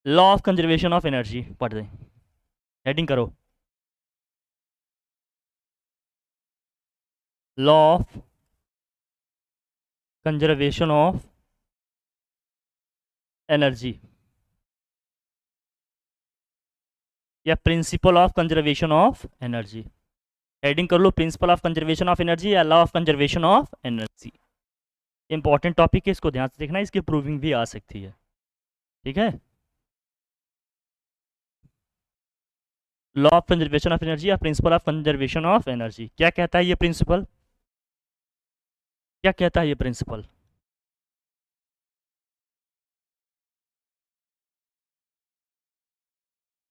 Law of conservation of energy पढ़ दें, heading करो, law of conservation of energy या principle of conservation of energy. Heading कर लो, principle of conservation of energy या law of conservation of energy. Important topic है, इसको ध्यान से देखना, इसकी प्रूविंग भी आ सकती है, ठीक है। Law of conservation of energy या principle of conservation of energy, क्या कहता है ये प्रिंसिपल, क्या कहता है ये principle?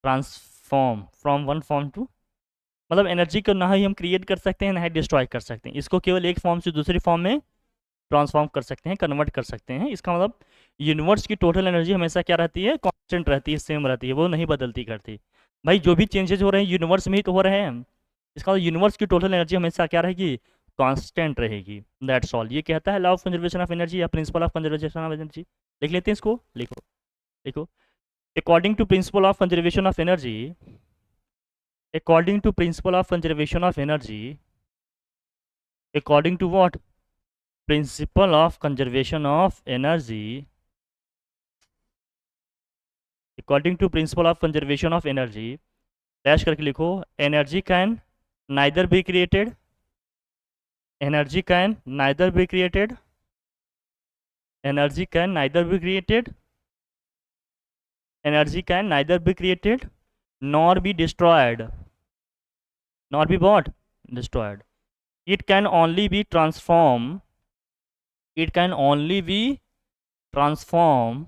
Transform from one form to, मतलब एनर्जी को ना ही हम क्रिएट कर सकते हैं ना ही डिस्ट्रॉय कर सकते हैं, इसको केवल एक फॉर्म से दूसरी फॉर्म में ट्रांसफॉर्म कर सकते हैं, कन्वर्ट कर सकते हैं। इसका मतलब यूनिवर्स की टोटल एनर्जी हमेशा क्या रहती है, कांस्टेंट रहती है, सेम रहती है, वो नहीं बदलती करती। भाई जो भी चेंजेस हो रहे हैं यूनिवर्स में ही तो हो रहे हैं, इसका मतलब यूनिवर्स की टोटल एनर्जी हमेशा क्या रहेगी, कांस्टेंट रहेगी। दैट्स ऑल, ये कहता है law of conservation of energy या principle of conservation of energy. लिख लेते हैं इसको, लिखो लिखो। According to principle of conservation of energy, according to principle of conservation of energy, according to what, principle of conservation of energy, according to principle of conservation of energy, dash करके लिखो, energy can neither be created, energy can neither be created, energy can neither be created, energy can neither be created nor be destroyed, nor be what, destroyed. It can only be transformed, it can only be transformed,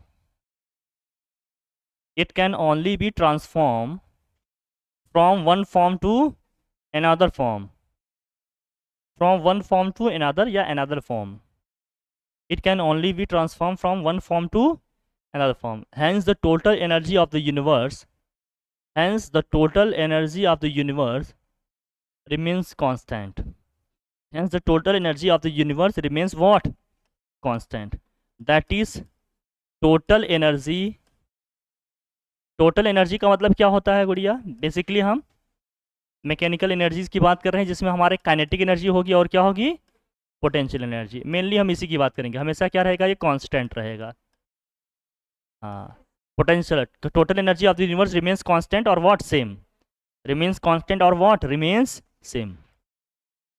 it can only be transformed from one form to another form, from one form to another या another form, it can only be transformed from one form to another form. Hence the total energy of the universe, hence the total energy of the universe remains constant, hence the total energy of the universe remains what, constant. That is total energy, total energy का मतलब क्या होता है गुड़िया, basically हम mechanical energies की बात कर रहे हैं जिसमें हमारे काइनेटिक एनर्जी होगी और क्या होगी, पोटेंशियल एनर्जी। मेनली हम इसी की बात करेंगे, हमेशा क्या रहेगा, ये कांस्टेंट रहेगा। हाँ, potential total energy of the universe remains constant और व्हाट, सेम, रिमेन्स कांस्टेंट और व्हाट, रिमेन्स सेम।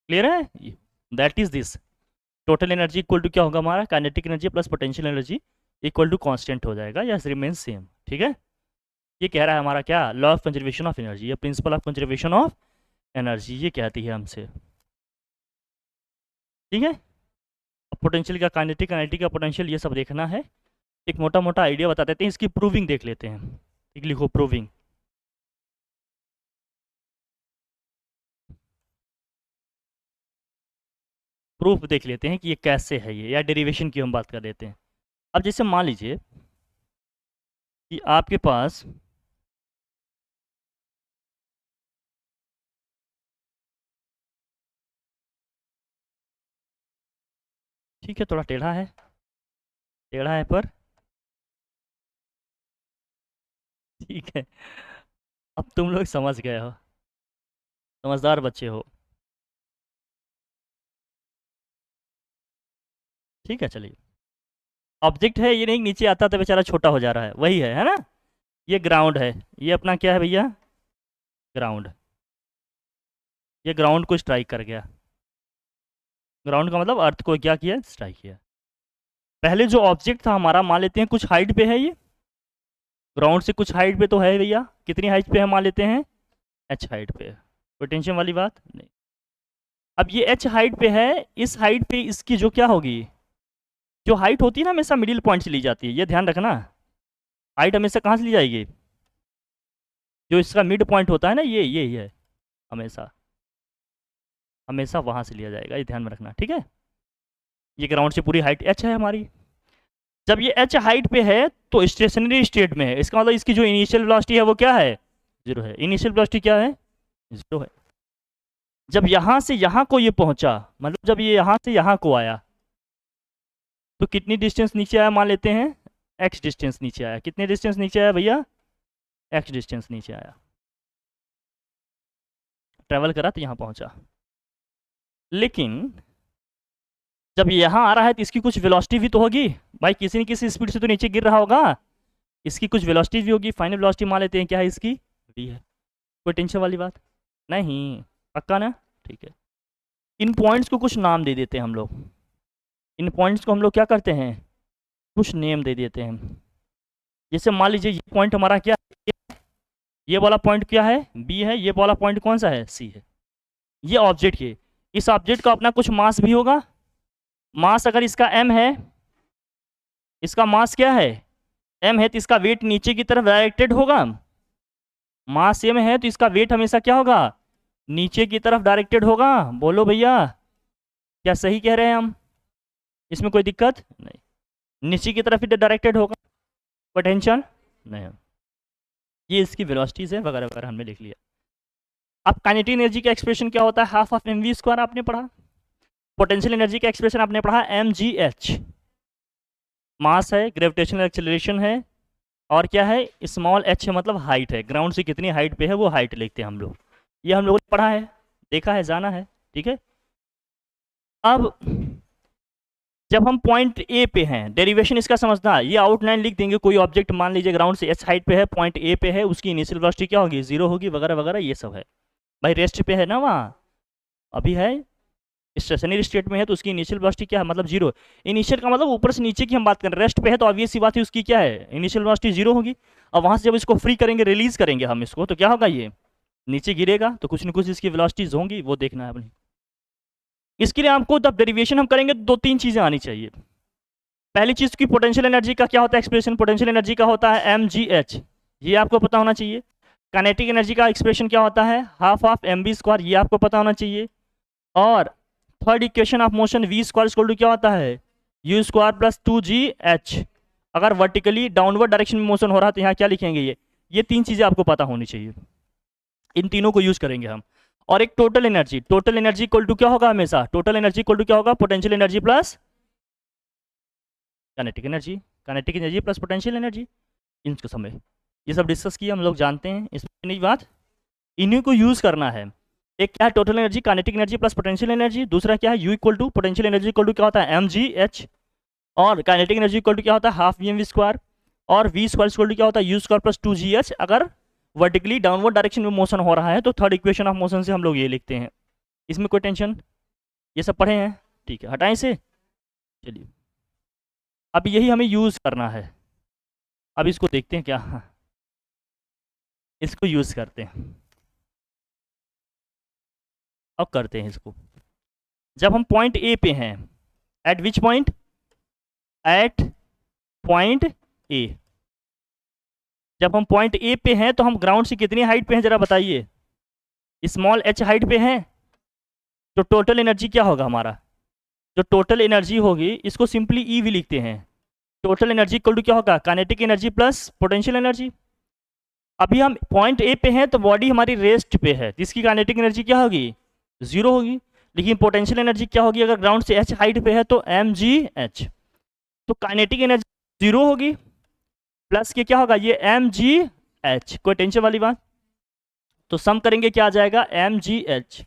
क्लियर है, that is this, total energy equal to क्या होगा हमारा, kinetic energy plus potential energy equal to constant हो जाएगा, yes remains same, ठीक है। ये कह रहा है हमारा क्या, law of conservation of energy या principle of conservation of energy, ये कहती है हमसे, ठीक है। पोटेंशियल का काइनेटिक, काइनेटिक का पोटेंशियल, ये सब देखना है। एक मोटा मोटा आइडिया बता देते हैं, इसकी प्रूविंग देख लेते हैं, ठीक, लिखो प्रूविंग। प्रूफ देख लेते हैं कि ये कैसे है ये, या डेरिवेशन की हम बात कर लेते हैं। अब जैसे मान लीजिए कि आपके पास ठीक है, थोड़ा टेढ़ा है, टेढ़ा है पर ठीक है, अब तुम लोग समझ गए हो, समझदार बच्चे हो, ठीक है। चलिए, ऑब्जेक्ट है, ये नहीं नीचे आता तो बेचारा छोटा हो जा रहा है, वही है ना। ये ग्राउंड है, ये अपना क्या है भैया, ग्राउंड, ये ग्राउंड को स्ट्राइक कर गया, ग्राउंड का मतलब अर्थ को क्या किया, स्ट्राइक किया। पहले जो ऑब्जेक्ट था हमारा, मान लेते हैं कुछ हाइट पे है, ये ग्राउंड से कुछ हाइट पे तो है भैया, कितनी हाइट पे है मान लेते हैं, एच हाइट पे है, कोई टेंशन वाली बात नहीं। अब ये एच हाइट पे है, इस हाइट पे इसकी जो क्या होगी, जो हाइट होती है ना हमेशा मिडिल पॉइंट से ली जाती है, ये ध्यान रखना, हाइट हमेशा कहाँ से ली जाएगी, जो इसका मिड पॉइंट होता है ना, ये है, हमेशा हमेशा वहाँ से लिया जाएगा, ये ध्यान में रखना, ठीक है। ये ग्राउंड से पूरी हाइट एच है हमारी, जब ये एच हाइट पे है तो स्टेशनरी स्टेट में है, इसका मतलब इसकी जो इनिशियल वेलोसिटी है वो क्या है, जीरो है। इनिशियल वेलोसिटी क्या है, जीरो है। जब यहाँ से यहाँ को ये पहुँचा, मतलब जब ये यहाँ से यहाँ को आया तो कितनी डिस्टेंस नीचे आया मान लेते हैं, एक्स डिस्टेंस नीचे आया। कितने डिस्टेंस नीचे आया भैया? एक्स डिस्टेंस नीचे आया, ट्रैवल करा तो यहाँ पहुँचा। लेकिन जब यहाँ आ रहा है तो इसकी कुछ वेलोसिटी भी तो होगी भाई, किसी न किसी स्पीड से तो नीचे गिर रहा होगा, इसकी कुछ वेलोसिटी भी होगी। फाइनल वेलोसिटी मान लेते हैं क्या है इसकी? v है। कोई टेंशन वाली बात नहीं, पक्का ना? ठीक है। इन पॉइंट्स को कुछ नाम दे देते हैं हम लोग। इन पॉइंट्स को हम लोग क्या करते हैं? कुछ नेम दे देते हैं। जैसे मान लीजिए ये पॉइंट हमारा क्या है? ये वाला पॉइंट क्या है? बी है। ये वाला पॉइंट कौन सा है? सी है। ये ऑब्जेक्ट है। इस ऑब्जेक्ट का अपना कुछ मास भी होगा। मास अगर इसका m है, इसका मास क्या है? m है, तो इसका वेट नीचे की तरफ डायरेक्टेड होगा। मास m है तो इसका वेट हमेशा क्या होगा? नीचे की तरफ डायरेक्टेड होगा। बोलो भैया, क्या सही कह रहे हैं हम? इसमें कोई दिक्कत नहीं, नीचे की तरफ ही डायरेक्टेड होगा। कोई टेंशन नहीं। ये इसकी वेलोसिटीज है वगैरह वगैरह हमने लिख लिया। अब काइनेटिक एनर्जी का एक्सप्रेशन क्या होता है? हाफ ऑफ mv स्क्वायर आपने पढ़ा। पोटेंशियल एनर्जी का एक्सप्रेशन आपने पढ़ा mgh। मास है, ग्रेविटेशनल एक्सेलरेशन है, और क्या है? स्मॉल h है, मतलब हाइट है। ग्राउंड से कितनी हाइट पे है वो हाइट लिखते हैं हम लोग। ये हम लोगों ने पढ़ा है, देखा है, जाना है। ठीक है। अब जब हम पॉइंट ए पे हैं, डेरिवेशन इसका समझना है। ये आउटलाइन लिख देंगे। कोई ऑब्जेक्ट मान लीजिए ग्राउंड से h हाइट पे है, पॉइंट ए पे है, उसकी इनिशियल वेलोसिटी क्या होगी? 0 होगी, वगैरह वगैरह ये सब है। भाई रेस्ट पे है ना वहाँ, अभी है स्टेशनरी स्टेट में है, तो उसकी इनिशियल वेलोसिटी क्या है? मतलब 0। इनिशियल का मतलब ऊपर से नीचे की हम बात कर रहे हैं। रेस्ट पे है तो ऑब्वियस सी बात है, उसकी क्या है? इनिशियल वेलोसिटी 0 होगी। अब वहाँ से जब इसको फ्री करेंगे, रिलीज करेंगे हम इसको, तो क्या होगा? ये नीचे गिरेगा, तो कुछ न कुछ इसकी वेलोसिटीज होंगी, वो देखना है अपनी। इसके लिए आपको जब डेरिवेशन हम करेंगे तो 2-3 चीज़ें आनी चाहिए। पहली चीज़ की पोटेंशियल एनर्जी का क्या होता है एक्सप्रेशन? पोटेंशियल एनर्जी का होता है mgh, ये आपको पता होना चाहिए। काइनेटिक एनर्जी का एक्सप्रेशन क्या होता है? हाफ ऑफ mv स्क्वायर, ये आपको पता होना चाहिए। और third equation of motion v square equal to क्या होता है? u square plus 2gh। अगर वर्टिकली डाउनवर्ड डायरेक्शन में मोशन हो रहा है तो यहाँ क्या लिखेंगे? ये 3 चीज़ें आपको पता होनी चाहिए। इन तीनों को यूज करेंगे हम। और एक total energy, total energy equal to क्या होगा हमेशा? टोटल एनर्जी इक्वल टू क्या होगा? Potential energy plus kinetic energy. Kinetic energy plus potential energy. इनको समय ये सब डिस्कस किया, हम लोग जानते हैं, इसमें नहीं बात। इन्हीं को यूज करना है। एक क्या है? Total energy, kinetic energy plus potential energy. दूसरा क्या है? U equal to potential energy equal to क्या होता है? mgh। और काइनेटिक एनर्जी इक्वल टू क्या होता है? Half vmv square. और v स्क्वायर इक्वल टू क्या होता है? u square plus 2gh। अगर वर्टिकली डाउनवर्ड डायरेक्शन में मोशन हो रहा है तो थर्ड इक्वेशन ऑफ मोशन से हम लोग ये लिखते हैं। इसमें कोई टेंशन? ये सब पढ़े हैं, ठीक है, हटाएं से। चलिए, अब यही हमें यूज करना है। अब इसको देखते हैं क्या, हाँ, इसको यूज करते हैं। अब करते हैं इसको। जब हम पॉइंट ए पे हैं, at which point? At point A. जब हम पॉइंट ए पे हैं तो हम ग्राउंड से कितनी हाइट पे हैं जरा बताइए? स्मॉल h हाइट पे हैं। तो टोटल एनर्जी क्या होगा हमारा? जो टोटल एनर्जी होगी इसको सिंपली ई भी लिखते हैं। टोटल एनर्जी इक्वल टू क्या होगा? Kinetic energy plus potential energy. अभी हम पॉइंट ए पे हैं तो बॉडी हमारी रेस्ट पे है, जिसकी काइनेटिक एनर्जी क्या होगी? 0 होगी। लेकिन पोटेंशियल एनर्जी क्या होगी? अगर ग्राउंड से h हाइट पे है तो mgh। तो काइनेटिक एनर्जी 0 होगी, प्लस के क्या होगा? ये mgh। कोई टेंशन वाली बात? तो सम करेंगे क्या आ जाएगा? mgh।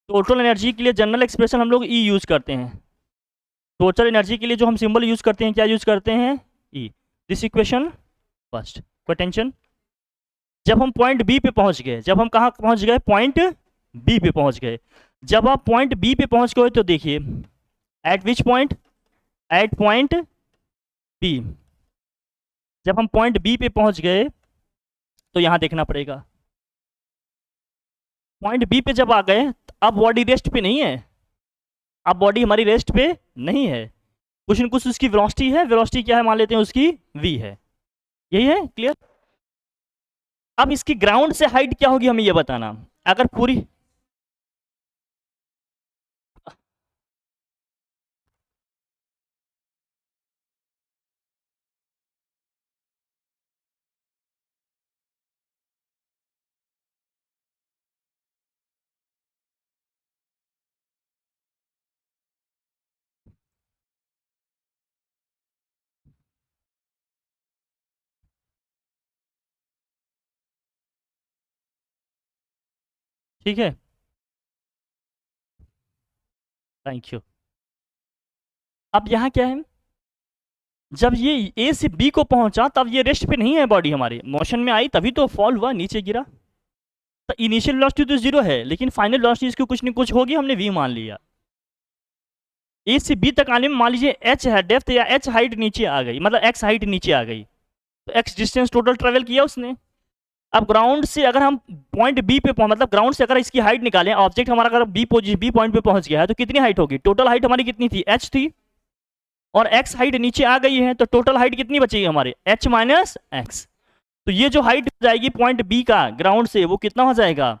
टोटल एनर्जी के लिए जनरल एक्सप्रेशन हम लोग ई यूज करते हैं। टोटल एनर्जी के लिए जो हम सिंबल यूज करते हैं, क्या यूज करते हैं? ई। This equation first. कोई टेंशन? जब हम पॉइंट बी पे पहुंच गए, जब हम कहाँ पहुंच गए? पॉइंट बी पे पहुंच गए। जब आप पॉइंट बी पे पहुंच गए तो देखिए, at which point? At point B. जब हम पॉइंट बी पे पहुंच गए तो यहां देखना पड़ेगा। पॉइंट बी पे जब आ गए, अब बॉडी रेस्ट पे नहीं है। अब बॉडी हमारी रेस्ट पे नहीं है, कुछ न कुछ उसकी वेलोसिटी है। वेलोसिटी क्या है? मान लेते हैं उसकी v है। यही है, क्लियर? अब इसकी ग्राउंड से हाइट क्या होगी हमें ये बताना। अगर पूरी ठीक है, थैंक यू। अब यहाँ क्या है, जब ये ए से बी को पहुंचा तब ये रेस्ट पे नहीं है, बॉडी हमारी मोशन में आई तभी तो फॉल हुआ, नीचे गिरा। तो इनिशियल वेलोसिटी तो जीरो है, लेकिन फाइनल वेलोसिटी इसकी कुछ नहीं कुछ होगी, हमने वी मान लिया। ए से बी तक आने में मान लीजिए एच है डेप्थ या एच हाइट नीचे आ गई, मतलब एक्स हाइट नीचे आ गई, तो एक्स डिस्टेंस टोटल ट्रेवल किया उसने। अब ग्राउंड से अगर हम पॉइंट बी पे मतलब ग्राउंड से अगर इसकी हाइट निकालें, ऑब्जेक्ट हमारा अगर बी पॉइंट पे पहुंच गया है तो कितनी हाइट होगी, टोटल हाइट हमारी कितनी थी, एच थी, और एक्स हाइट नीचे आ गई है, तो टोटल हाइट कितनी बचेगी हमारे, एच माइनस एक्स। तो ये जो हाइट हो जाएगी पॉइंट बी का ग्राउंड से, वो कितना हो जाएगा,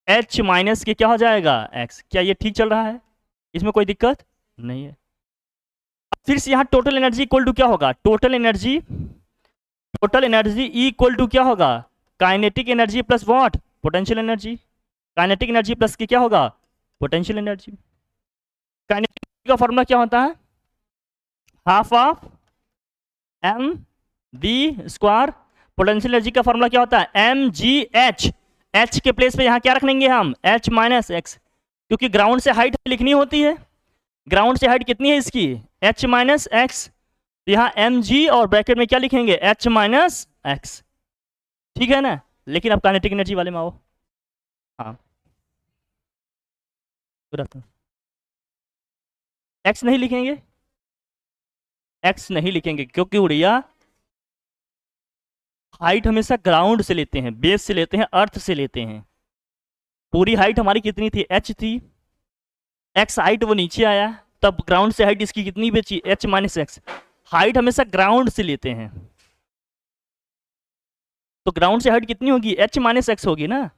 एच माइनस के क्या हो जाएगा, एक्स। क्या ये ठीक चल रहा है, इसमें कोई दिक्कत नहीं है। फिर से यहाँ टोटल एनर्जी इक्वल टू क्या होगा, टोटल एनर्जी इक्वल टू क्या होगा, kinetic energy plus what, potential energy. Kinetic energy plus के क्या होगा, पोटेंशियल एनर्जी। काइनेटिक का फॉर्मूला क्या होता है, half of M V square. Potential energy का फॉर्मूला क्या होता है, एम जी एच। एच के प्लेस पे यहाँ क्या रख लेंगे हम, एच माइनस एक्स, क्योंकि ग्राउंड से हाइट लिखनी होती है। ग्राउंड से हाइट कितनी है इसकी, एच माइनस एक्स, तो यहाँ एम जी और ब्रैकेट में क्या लिखेंगे, एच माइनस एक्स। ठीक है ना, लेकिन अब काइनेटिक एनर्जी वाले में आओ। हाँ, गुड आफ्टरनून। एक्स नहीं लिखेंगे, एक्स नहीं लिखेंगे क्योंकि उड़िया हाइट हमेशा ग्राउंड से लेते हैं, बेस से लेते हैं, अर्थ से लेते हैं। पूरी हाइट हमारी कितनी थी, एच थी, एक्स हाइट वो नीचे आया, तब ग्राउंड से हाइट इसकी कितनी बची, एच माइनस एक्स। हाइट हमेशा ग्राउंड से लेते हैं, तो ग्राउंड से हाइट कितनी होगी, एच माइनस एक्स होगी ना,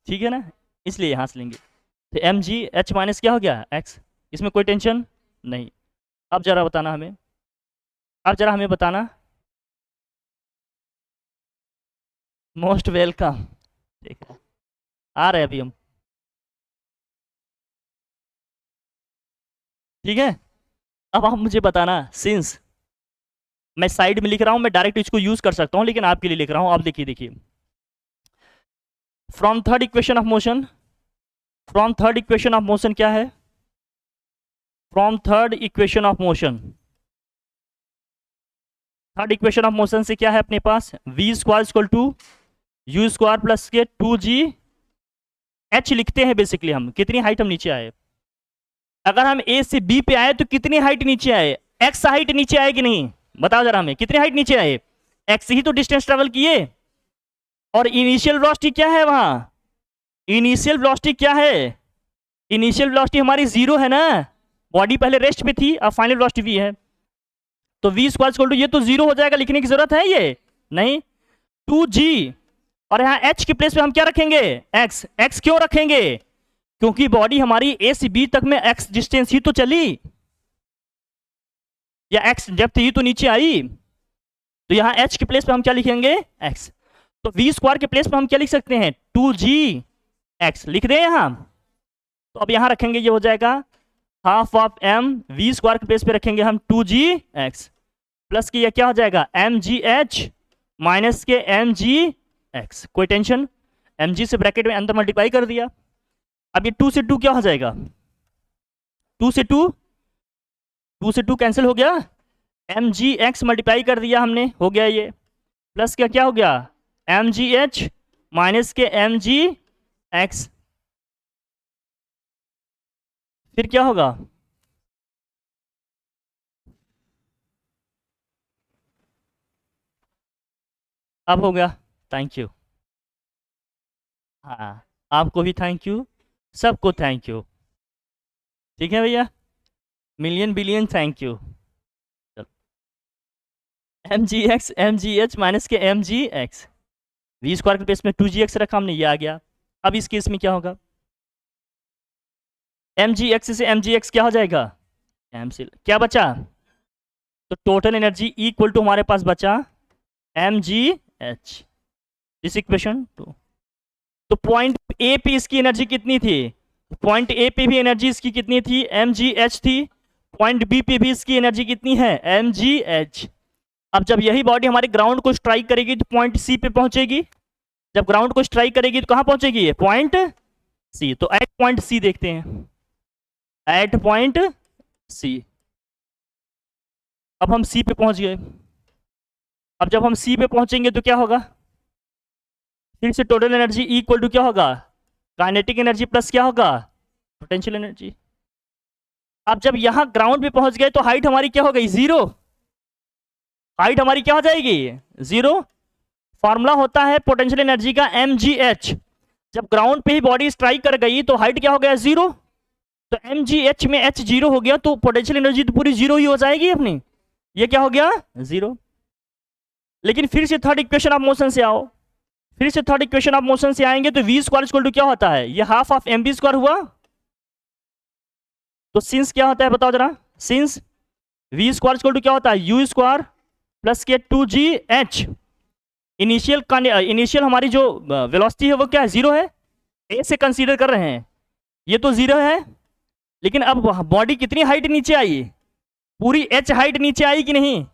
ठीक है ना, इसलिए यहां से लेंगे। तो एम जी एच माइनस क्या हो गया, एक्स। इसमें कोई टेंशन नहीं। अब जरा बताना हमें, अब जरा हमें बताना, मोस्ट वेलकम। ठीक है, आ रहे हैं अभी हम, ठीक है। अब आप मुझे बताना, सिंस मैं साइड में लिख रहा हूं, मैं डायरेक्ट इसको यूज कर सकता हूं, लेकिन आपके लिए लिख रहा हूं। आप देखिए देखिए, from third equation of motion, from third equation of motion क्या है, from third equation of motion, third equation of motion से क्या है अपने पास, v square equal to u square plus के 2g एच लिखते हैं बेसिकली हम, कितनी हाइट हम नीचे आए। अगर हम ए से बी पे आए तो कितनी हाइट नीचे आए, एक्स हाइट नीचे आए कि नहीं, बताओ जरा हमें, कितनी हाइट नीचे आए, एक्स ही तो डिस्टेंस ट्रेवल किए। और इनिशियल वेलोसिटी क्या है वहां, इनिशियल वेलोसिटी क्या है, इनिशियल वेलोसिटी हमारी जीरो है ना, बॉडी पहले रेस्ट पे थी, अब फाइनल वेलोसिटी वी है, तो वी स्क्वायर इक्वल टू, ये तो जीरो हो जाएगा, लिखने की जरूरत है ये नहीं, 2g, और यहाँ h के प्लेस पे हम क्या रखेंगे, x। x क्यों रखेंगे, क्योंकि बॉडी हमारी a से b तक में x डिस्टेंस ही तो चली, या x डेप्थ ही तो नीचे आई, तो यहाँ h के प्लेस पे हम क्या लिखेंगे, x। तो v स्क्वायर के प्लेस पे हम क्या लिख सकते हैं, 2g x लिख दें यहाँ। तो अब यहाँ रखेंगे, ये हो जाएगा half of m, v square के प्लेस पे रखेंगे हम 2g x, प्लस की ये क्या हो जाएगा, mgh माइनस के mgx। कोई टेंशन, mg से ब्रैकेट में अंदर मल्टीप्लाई कर दिया। अब ये 2 से 2 क्या हो जाएगा, 2 से 2 कैंसिल हो गया, mgx मल्टीप्लाई कर दिया हमने, हो गया ये, प्लस क्या क्या हो गया, mgh माइनस के mgx। फिर क्या होगा, अब हो गया, थैंक यू। हाँ, आपको भी थैंक यू, सबको थैंक यू, ठीक है भैया, million billion thank you. mgh minus के mgx, वी स्क्वायर के प्लेस में 2gx रखा हमने, ये आ गया। अब इस केस में क्या होगा, mgx से mgx क्या हो जाएगा, mc, क्या बचा, तो टोटल एनर्जी इक्वल टू हमारे पास बचा mgh, इस इक्वेशन 2। तो पॉइंट ए पे इसकी एनर्जी कितनी थी, पॉइंट ए पे भी एनर्जी इसकी कितनी थी, mgh थी, पॉइंट बी पे भी इसकी एनर्जी कितनी है, mgh। अब जब यही बॉडी हमारे ग्राउंड को स्ट्राइक करेगी तो पॉइंट सी पे पहुंचेगी। जब ग्राउंड को स्ट्राइक करेगी तो कहां पहुंचेगी? ये पॉइंट सी। तो एट पॉइंट सी देखते हैं, एट पॉइंट सी। अब हम सी पे पहुंच गए। अब जब हम सी पे पहुंचेंगे तो क्या होगा? फिर से टोटल एनर्जी इक्वल टू क्या होगा? काइनेटिक एनर्जी प्लस क्या होगा? Potential energy. अब जब यहां ग्राउंड पे पहुंच गए तो हाइट हमारी क्या हो गई? जीरो। हाइट हमारी क्या हो जाएगी? जीरो। फॉर्मूला होता है पोटेंशियल एनर्जी का mgh। जब ग्राउंड पे ही बॉडी स्ट्राइक कर गई तो हाइट क्या हो गया? जीरो। तो mgh में h जीरो हो गया तो पोटेंशियल एनर्जी तो पूरी जीरो ही हो जाएगी अपनी। ये क्या हो गया? जीरो। लेकिन फिर से थर्ड इक्वेशन ऑफ मोशन से आओ। फिर से थर्ड इक्वेशन ऑफ मोशन से आएंगे तो v स्क्वायर इक्वल टू क्या होता है? ये हाफ ऑफ mv स्क्वायर हुआ। तो सिंस क्या होता है बताओ जरा? Since v square equal to क्या होता है? u स्क्वायर प्लस के 2gh। इनिशियल हमारी जो वेलोसिटी है वो क्या है? जीरो है। ए से कंसीडर कर रहे हैं, ये तो जीरो है। लेकिन अब बॉडी कितनी हाइट नीचे आई? पूरी h हाइट नीचे आई कि नहीं?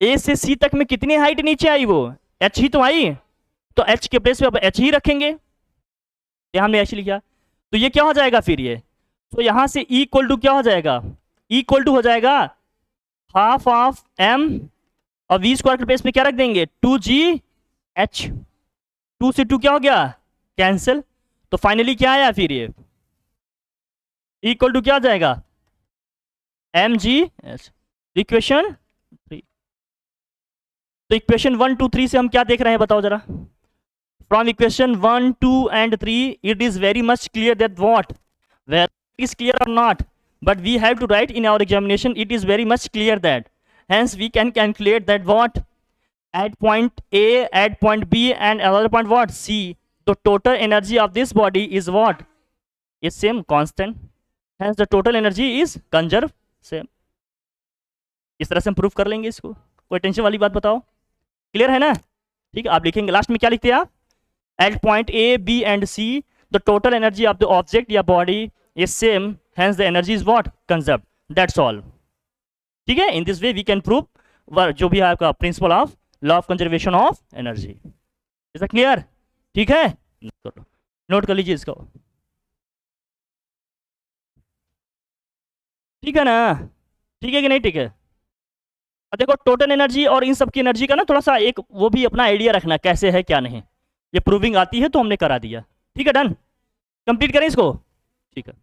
ए से सी तक में कितनी हाइट नीचे आई? वो h ही तो आई। तो h के प्लेस पे अब h ही रखेंगे। यहां हमने h लिखा तो ये क्या हो जाएगा फिर? ये तो यहां से E इक्वल टू क्या हो जाएगा? E इक्वल टू हो जाएगा हाफ ऑफ m और v स्क्वायर के प्लेस पे क्या रख देंगे? 2gh। 2 से 2 क्या हो गया? कैंसिल। तो फाइनली क्या आया फिर? ये इक्वल टू क्या हो जाएगा? mgh। इक्वेशन 3। तो इक्वेशन 1 2 3 से हम क्या देख रहे हैं बताओ जरा? From equation 1, 2 and 3, it is very much clear that what? Whether it is clear or not, but we have to write in our examination, it is very much clear that. Hence, we can calculate that what? At point A, at point B, and another point what? C. The total energy of this body is what? Is same, constant. Hence, the total energy is conserved, same. इस तरह से हम proof कर लेंगे इसको। कोई tension वाली बात बताओ? क्लियर है ना? ठीक है, आप लिखेंगे लास्ट में क्या लिखते हैं आप? At point A, B and C, the total energy of the object या body is same, hence the energy is what? Conserved. That's all. ठीक है? In this way we can prove जो भी है आपका principle of law of conservation of energy. Is that clear? ठीक है? Note कर लीजिए इसको। ठीक है ना? ठीक है कि नहीं? ठीक है। अब देखो टोटल एनर्जी और इन सब की एनर्जी का ना थोड़ा सा एक वो भी अपना आइडिया रखना कैसे है क्या नहीं। ये प्रूविंग आती है तो हमने करा दिया। ठीक है, डन। कंप्लीट करें इसको। ठीक है।